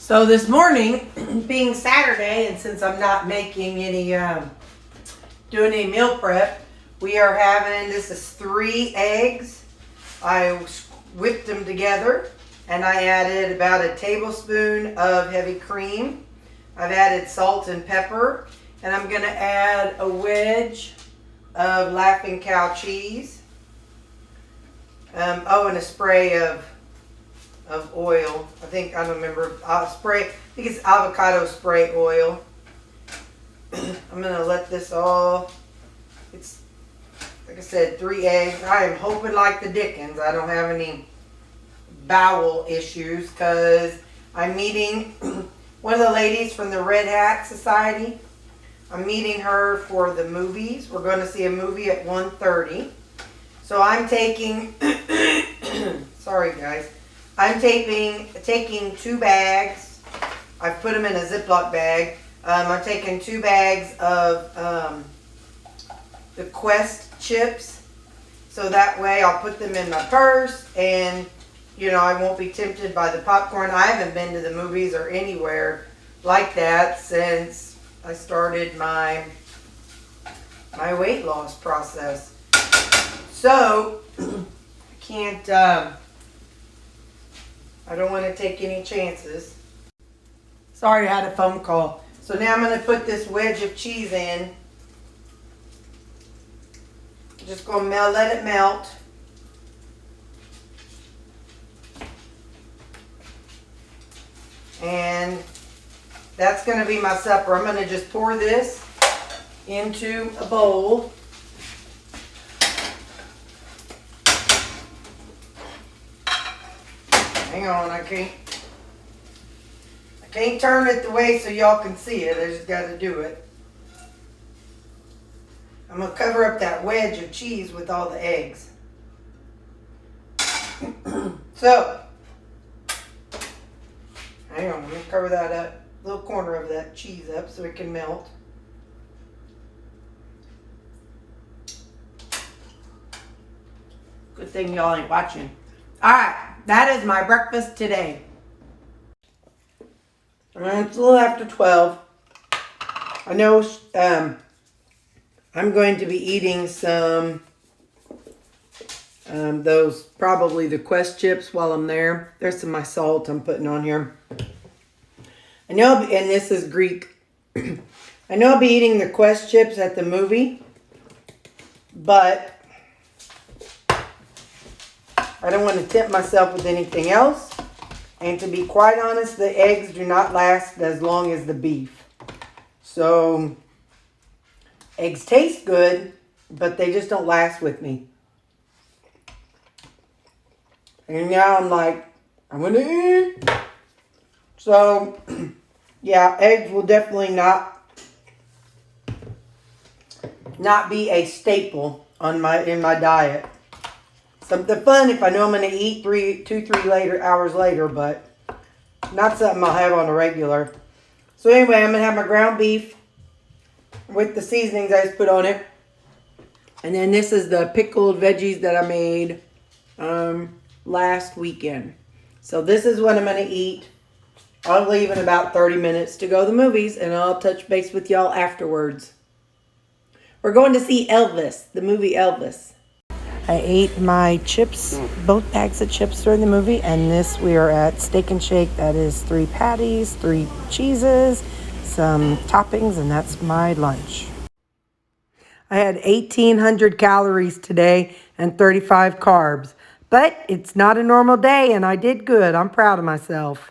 So this morning, being Saturday, and since I'm not making any, doing any meal prep, we are having, this is 3 eggs. I whipped them together and I added about a tablespoon of heavy cream. I've added salt and pepper, and I'm gonna add a wedge of Laughing Cow cheese. And a spray of oil. I don't remember. I think it's avocado spray oil. I'm gonna let this all, it's, like I said, 3 eggs. I am hoping like the dickens I don't have any bowel issues, because I'm meeting one of the ladies from the Red Hat Society. I'm meeting her for the movies. We're going to see a movie at 1:30. So I'm taking, sorry guys, I'm taking 2 bags. I've put them in a Ziploc bag. I'm taking 2 bags of the Quest chips. So that way I'll put them in my purse, and you know, I won't be tempted by the popcorn. I haven't been to the movies or anywhere like that since I started my weight loss process. So I can't, I don't want to take any chances. Sorry, I had a phone call. So now I'm going to put this wedge of cheese in. Just going to let it melt. And that's going to be my supper. I'm going to just pour this into a bowl. Hang on, I can't turn it the way so y'all can see it. I just got to do it. I'm going to cover up that wedge of cheese with all the eggs. So, hang on, let me cover that up, little corner of that cheese up so it can melt. Good thing y'all ain't watching. Alright, that is my breakfast today. It's a little after 12. I know I'm going to be eating some those, probably the Quest chips while I'm there. There's some of my salt I'm putting on here. I know, and this is Greek. I know I'll be eating the Quest chips at the movie, but I don't want to tempt myself with anything else. And to be quite honest, the eggs do not last as long as the beef. So, eggs taste good, but they just don't last with me. And now I'm like, I'm going to eat. So, yeah, eggs will definitely not be a staple in my diet. Something fun if I know I'm going to eat 2-3 hours later, but not something I'll have on a regular. So anyway, I'm going to have my ground beef with the seasonings I just put on it. And then this is the pickled veggies that I made last weekend. So this is what I'm going to eat. I'll leave in about 30 minutes to go to the movies, and I'll touch base with y'all afterwards. We're going to see Elvis, the movie Elvis. I ate my chips, both bags of chips during the movie, and we are at Steak and Shake. That is 3 patties, 3 cheeses, some toppings, and that's my lunch. I had 1,800 calories today and 35 carbs, but it's not a normal day, and I did good. I'm proud of myself.